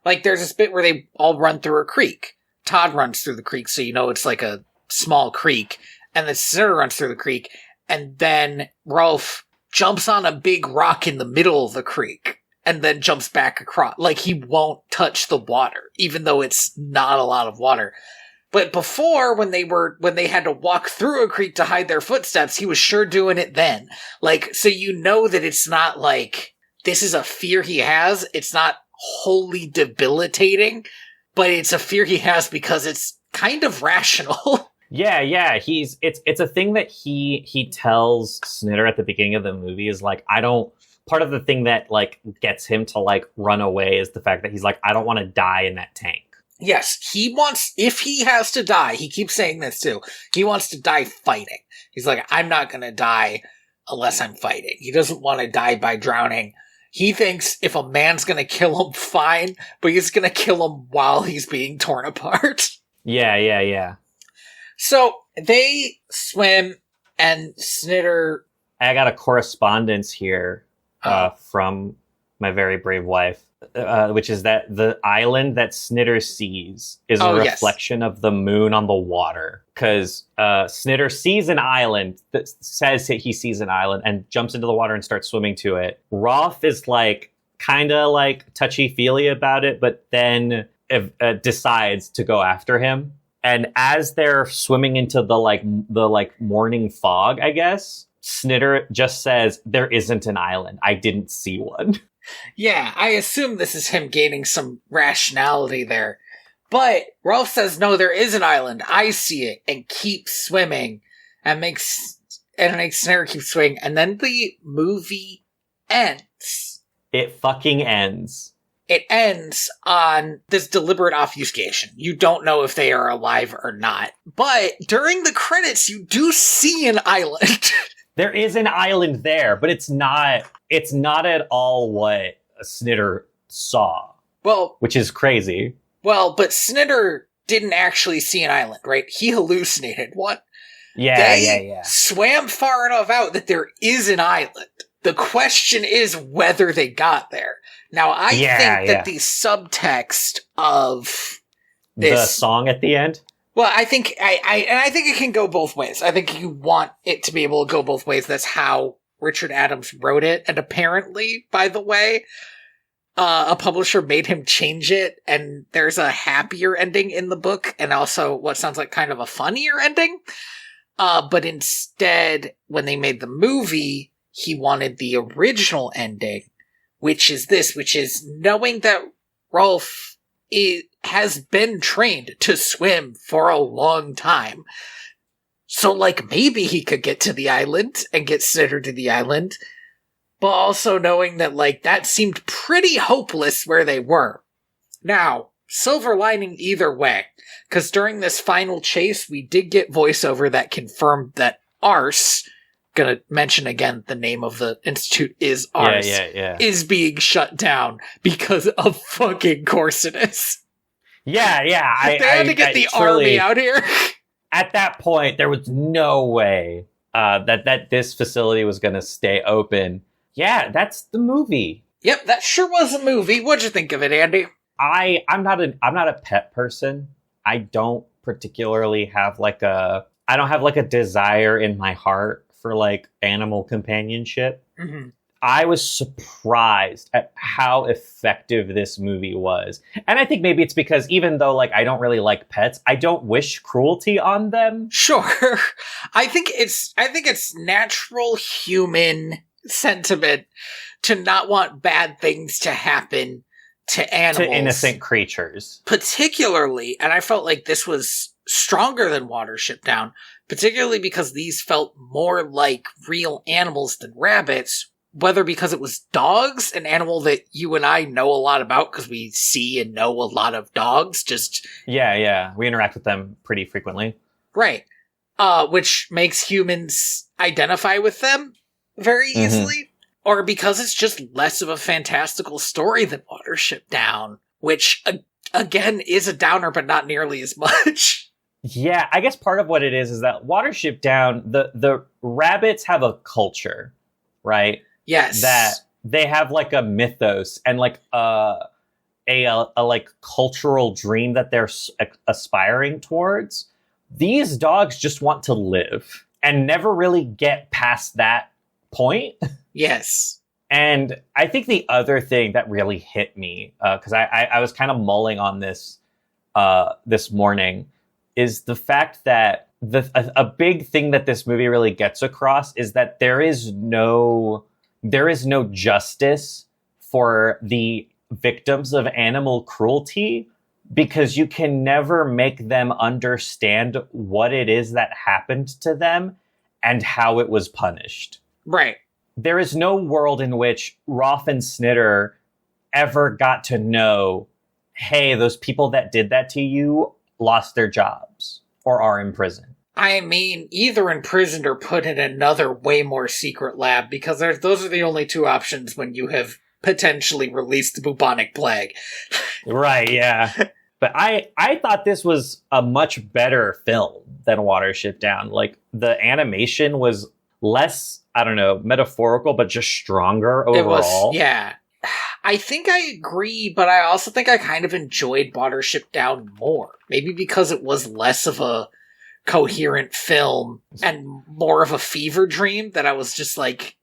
Like, there's this bit where they all run through a creek. Todd runs through the creek, so you know it's like a small creek. And then Snitter runs through the creek. And then Rolf jumps on a big rock in the middle of the creek. And then jumps back across. Like, he won't touch the water, even though it's not a lot of water. But before, when they had to walk through a creek to hide their footsteps, he was sure doing it then. Like, so you know that it's not like, this is a fear he has. It's not wholly debilitating, but it's a fear he has because it's kind of rational. Yeah. It's a thing that he tells Snitter at the beginning of the movie is like, part of the thing that like gets him to like run away is the fact that he's like, I don't want to die in that tank. Yes, if he has to die, he keeps saying this too, he wants to die fighting. He's like, I'm not going to die unless I'm fighting. He doesn't want to die by drowning. He thinks if a man's going to kill him, fine, but he's going to kill him while he's being torn apart. Yeah. So they swim, and Snitter... I got a correspondence here from my very brave wife. Which is that the island that Snitter sees is a reflection of the moon on the water. Because Snitter sees an island that says he sees an island and jumps into the water and starts swimming to it. Rolf is like kind of like touchy-feely about it, but then decides to go after him. And as they're swimming into the morning fog, I guess, Snitter just says, "There isn't an island. I didn't see one." Yeah, I assume this is him gaining some rationality there. But Rolf says, "No, there is an island. I see it," and keeps swimming, and makes Snitter keep swimming. And then the movie ends. It fucking ends. It ends on this deliberate obfuscation. You don't know if they are alive or not. But during the credits, you do see an island. There is an island there, but it's not at all what Snitter saw. Well, which is crazy. Well, but Snitter didn't actually see an island, right? He hallucinated one. Yeah. Swam far enough out that there is an island. The question is whether they got there. Now, I think that the subtext of this... The song at the end? Well, I think I think it can go both ways. I think you want it to be able to go both ways. That's how Richard Adams wrote it. And apparently, by the way, a publisher made him change it, and there's a happier ending in the book, and also what sounds like kind of a funnier ending. But instead, when they made the movie, he wanted the original ending, which is knowing that Rolf has been trained to swim for a long time. So, like, maybe he could get to the island and get Snitter to the island, but also knowing that, like, that seemed pretty hopeless where they were. Now, silver lining either way, because during this final chase, we did get voiceover that confirmed that Arse, gonna mention again the name of the institute is Arse, is being shut down because of fucking Corsonus. Yeah. They had to get the army out here. At that point, there was no way that this facility was going to stay open. Yeah, that's the movie. Yep, that sure was a movie. What'd you think of it, Andy? I'm not a pet person. I don't particularly have I don't have like a desire in my heart for like animal companionship. Mm-hmm. I was surprised at how effective this movie was. And I think maybe it's because even though like I don't really like pets, I don't wish cruelty on them. Sure. I think it's natural human sentiment to not want bad things to happen to animals. To innocent creatures. Particularly, and I felt like this was stronger than Watership Down, particularly because these felt more like real animals than rabbits, whether because it was dogs, an animal that you and I know a lot about because we see and know a lot of dogs, just... Yeah, we interact with them pretty frequently. Right. Which makes humans identify with them very easily. Or because it's just less of a fantastical story than Watership Down, which, again, is a downer, but not nearly as much. Yeah, I guess part of what it is that Watership Down, the rabbits have a culture, right? Yes. That they have like a mythos and like a like cultural dream that they're aspiring towards. These dogs just want to live and never really get past that point. Yes. And I think the other thing that really hit me, because I was kind of mulling on this this morning, is the fact that a big thing that this movie really gets across is that there is no justice for the victims of animal cruelty, because you can never make them understand what it is that happened to them and how it was punished. Right. There is no world in which Rolf and Snitter ever got to know, hey, those people that did that to you lost their jobs or are in prison. I mean, either imprisoned or put in another way more secret lab, because those are the only two options when you have potentially released the bubonic plague. Right, yeah. But I thought this was a much better film than Watership Down. Like, the animation was less, I don't know, metaphorical, but just stronger overall. It was, yeah. I think I agree, but I also think I kind of enjoyed Watership Down more. Maybe because it was less of a coherent film and more of a fever dream that I was just, like,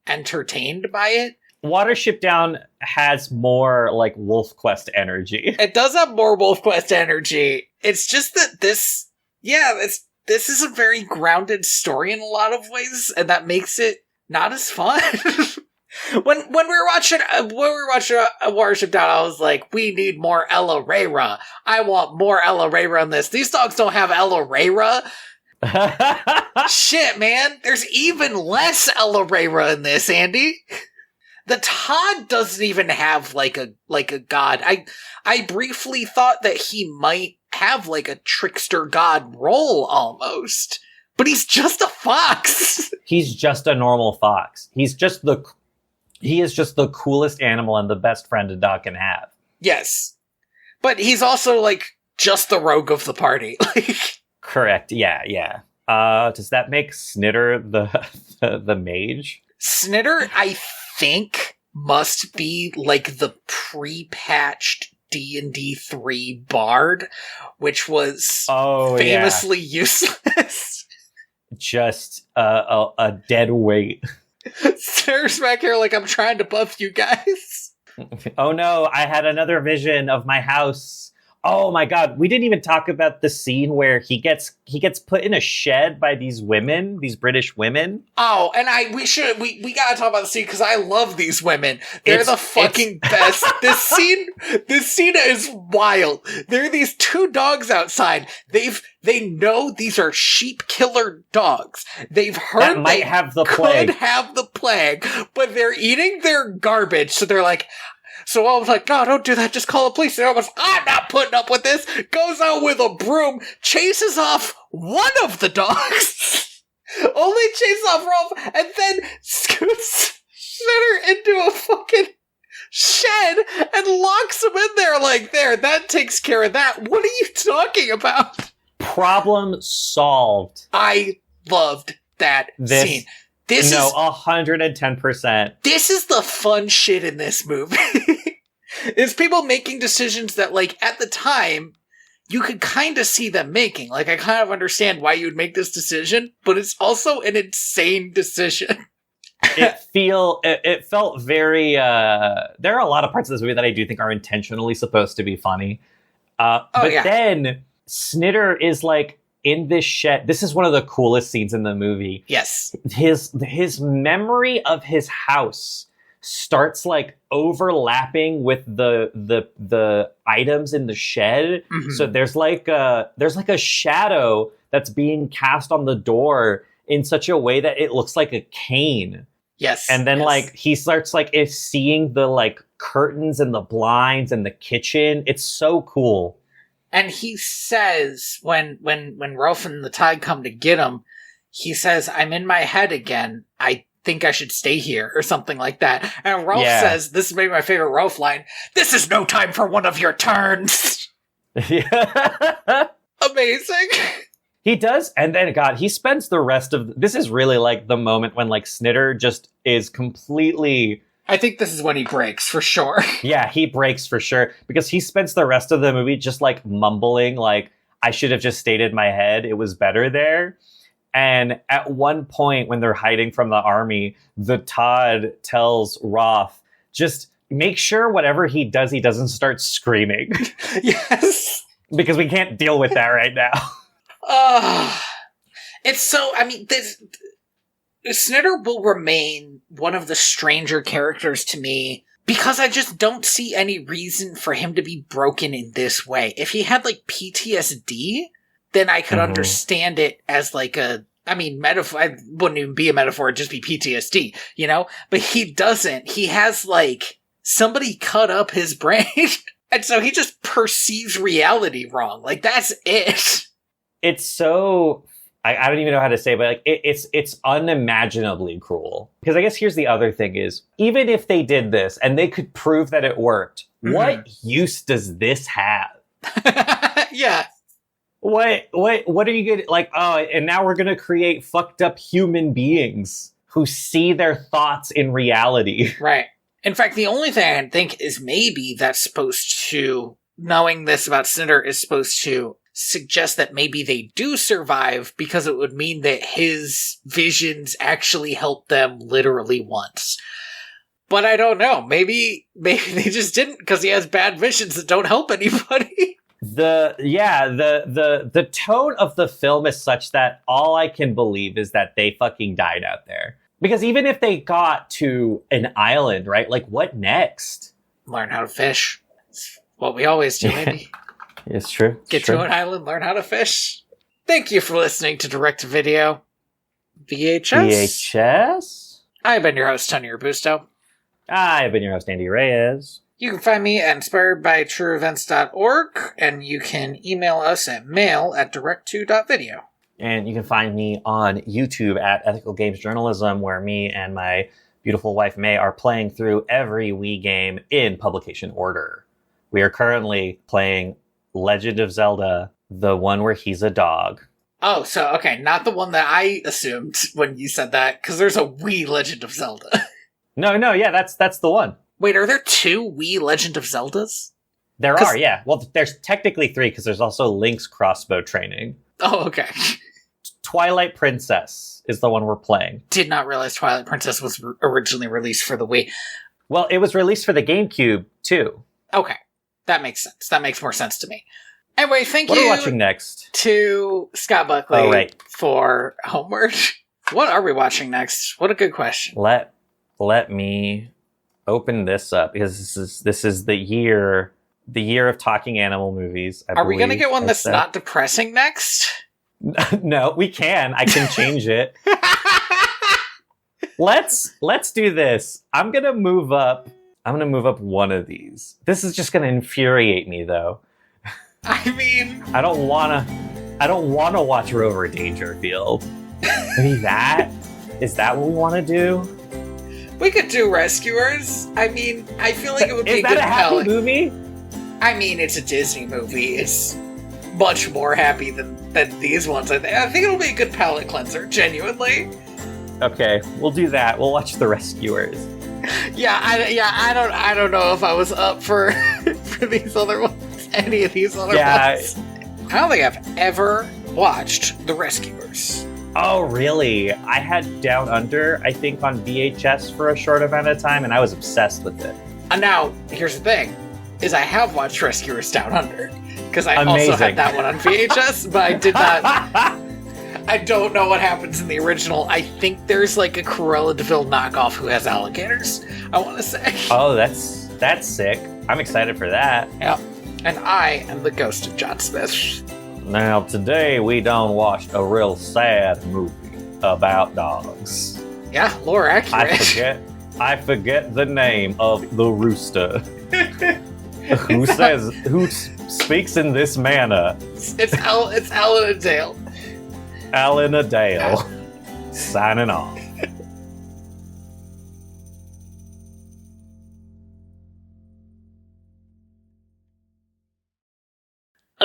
entertained by it. Watership Down has more, like, Wolf Quest energy. It does have more Wolf Quest energy. It's just that this is a very grounded story in a lot of ways, and that makes it not as fun. When we were watching Watership Down, I was like, we need more Ella Reyra. I want more Ella Reyra in this. These dogs don't have Ella Reyra. Shit, man. There's even less Ella Reyra in this, Andy. The Todd doesn't even have like a god. I briefly thought that he might have like a trickster god role almost, but he's just a fox. He's just a normal fox. He is just the coolest animal and the best friend a dog can have. Yes. But he's also like just the rogue of the party. Correct. Yeah. Does that make Snitter the mage? Snitter, I think, must be like the pre-patched D&D 3 bard, which was famously useless. Just a dead weight. Sarah's back here like, I'm trying to buff you guys. Oh no, I had another vision of my house. Oh my god, we didn't even talk about the scene where he gets put in a shed by these women, these British women. Oh, and we gotta talk about the scene because I love these women. They're the fucking best. This scene is wild. There are these two dogs outside. They know these are sheep killer dogs. They've heard that might have the plague. Could have the plague, but they're eating their garbage, so they're like. So I was like, no, don't do that. Just call the police. And I was, I'm not putting up with this. Goes out with a broom, chases off one of the dogs. Only chases off Rolf, and then scoots Snitter into a fucking shed and locks him in there like, there, that takes care of that. What are you talking about? Problem solved. I loved that scene. No, 110%. This is the fun shit in this movie. Is people making decisions that, like, at the time, you could kind of see them making. Like, I kind of understand why you would make this decision, but it's also an insane decision. It felt very, there are a lot of parts of this movie that I do think are intentionally supposed to be funny. Then Snitter is, like, in this shed. This is one of the coolest scenes in the movie. Yes. His memory of his house starts, like, overlapping with the items in the shed. Mm-hmm. So there's like a shadow that's being cast on the door in such a way that it looks like a cane. Yes. And then like he starts like seeing the like curtains and the blinds and the kitchen. It's so cool. And he says when Ralph and the Tide come to get him, he says, "I'm in my head again. I think I should stay here," or something like that. And Ralph says, this is maybe my favorite Ralph line, "This is no time for one of your turns." Yeah. Amazing. He does, and then, God, he spends the rest of... This is really, like, the moment when, like, Snitter just is completely... I think this is when he breaks, for sure. Yeah, he breaks for sure, because he spends the rest of the movie just, like, mumbling, like, "I should have just stayed in my head. It was better there." And at one point, when they're hiding from the army, the Todd tells Roth, just make sure whatever he does, he doesn't start screaming. Yes. Because we can't deal with that right now. It's so, I mean, Snitter will remain one of the stranger characters to me because I just don't see any reason for him to be broken in this way. If he had, like, PTSD, then I could understand it as, like, metaphor. I wouldn't even be a metaphor, it'd just be PTSD, you know? But he doesn't. He has, like, somebody cut up his brain, and so he just perceives reality wrong. Like, that's it. It's so... I don't even know how to say it, but like it's unimaginably cruel. Because I guess here's the other thing is, even if they did this and they could prove that it worked, what use does this have? Yeah. What are you gonna, like, and now we're gonna create fucked up human beings who see their thoughts in reality. Right. In fact, the only thing I can think is maybe that's supposed to, knowing this about Snitter is supposed to suggest that maybe they do survive because it would mean that his visions actually helped them literally once. But I don't know. Maybe they just didn't because he has bad visions that don't help anybody. The tone of the film is such that all I can believe is that they fucking died out there. Because even if they got to an island, right? Like, what next? Learn how to fish. It's what we always do, maybe. It's true. Get to an island, learn how to fish. Thank you for listening to Direct to Video VHS. I've been your host, Tony Robusto. I've been your host, Andy Reyes. You can find me at inspiredbytrueevents.org, and you can email us at mail@direct2.video. And you can find me on YouTube at Ethical Games Journalism, where me and my beautiful wife, May, are playing through every Wii game in publication order. We are currently playing Legend of Zelda, the one where he's a dog. Oh, so, okay, not the one that I assumed when you said that, because there's a Wii Legend of Zelda. No, yeah, that's the one. Wait, are there two Wii Legend of Zeldas? There are, yeah. Well, there's technically three, because there's also Link's crossbow training. Oh, okay. Twilight Princess is the one we're playing. Did not realize Twilight Princess was originally released for the Wii. Well, it was released for the GameCube, too. Okay. That makes sense. That makes more sense to me. Anyway, thank you. What are we watching next? To Scott Buckley for Homeward. What are we watching next? What a good question. Let me open this up, because this is the year of talking animal movies. Are we going to get one that's not depressing next? No, we can. I can change it. Let's do this. I'm going to move up one of these. This is just going to infuriate me, though. I mean, I don't want to watch Rover Dangerfield. Maybe is that what we want to do? We could do Rescuers. I mean, I feel like it would be a good Is that a happy movie? I mean, it's a Disney movie. It's much more happy than these ones. I think it'll be a good palate cleanser, genuinely. Okay, we'll do that. We'll watch The Rescuers. I don't know if I was up for for these other ones. Any of these other ones. I don't think I've ever watched The Rescuers. Oh, really? I had Down Under, I think, on VHS for a short amount of time, and I was obsessed with it. Now, here's the thing, is I have watched Rescuers Down Under, because I also had that one on VHS, but I did not... I don't know what happens in the original. I think there's like a Cruella de Vil knockoff who has alligators, I want to say. Oh, that's sick. I'm excited for that. Yeah. And I am the ghost of John Smith. Now, today we done watched a real sad movie about dogs. Yeah, lore accurate. I forget the name of the rooster. Who speaks in this manner? It's Alan and Dale. Alan Adale. Signing off.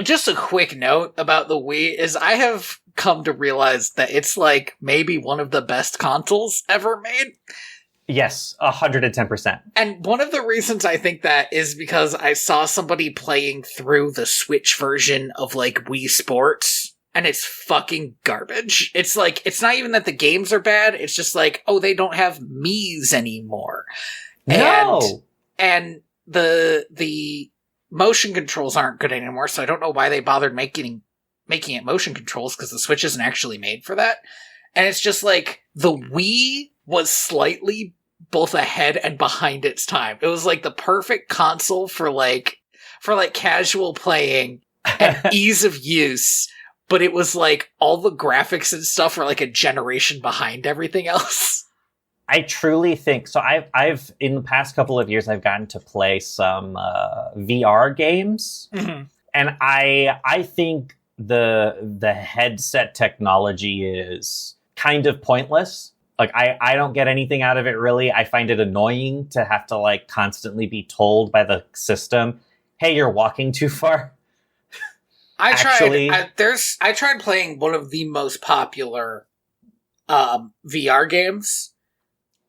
Just a quick note about the Wii is I have come to realize that it's like maybe one of the best consoles ever made. Yes, 110%. And one of the reasons I think that is because I saw somebody playing through the Switch version of like Wii Sports, and it's fucking garbage. It's like, it's not even that the games are bad, it's just like, oh, they don't have Miis anymore. No! And the motion controls aren't good anymore, so I don't know why they bothered making it motion controls, because the Switch isn't actually made for that. And it's just like, the Wii was slightly both ahead and behind its time. It was like the perfect console for casual playing and ease of use, but it was like all the graphics and stuff were like a generation behind everything else. I truly think so. I've in the past couple of years, I've gotten to play some VR games, mm-hmm. and I think the headset technology is kind of pointless. Like I don't get anything out of it really. I find it annoying to have to like constantly be told by the system, "Hey, you're walking too far." I tried playing one of the most popular VR games.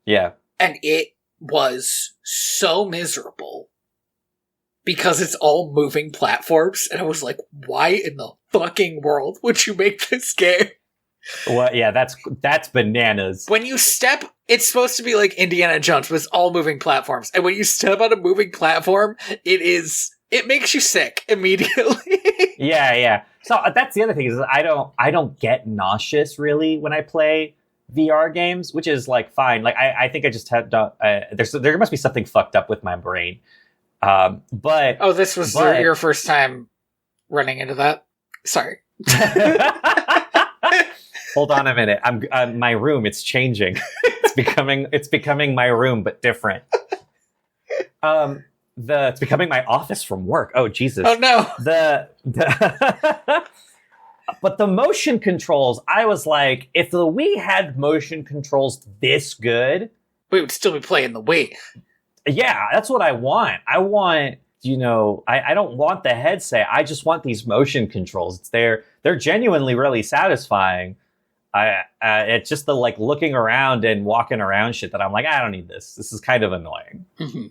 Yeah. And it was so miserable because it's all moving platforms. And I was like, why in the fucking world would you make this game? Well, yeah, that's bananas. When you step, it's supposed to be like Indiana Jones, but it's all moving platforms. And when you step on a moving platform, it makes you sick immediately. Yeah. So that's the other thing is I don't get nauseous really when I play VR games, which is like fine. Like I think I just had there must be something fucked up with my brain. But this was your first time running into that. Sorry. Hold on a minute. I'm my room. It's changing. It's becoming my room, but different. It's becoming my office from work. Oh Jesus! Oh no! But the motion controls, I was like, if the Wii had motion controls this good, we would still be playing the Wii. Yeah, that's what I want. I want, I don't want the headset. I just want these motion controls. They're genuinely really satisfying. It's just the like looking around and walking around shit that I'm like, I don't need this. This is kind of annoying. Mm-hmm.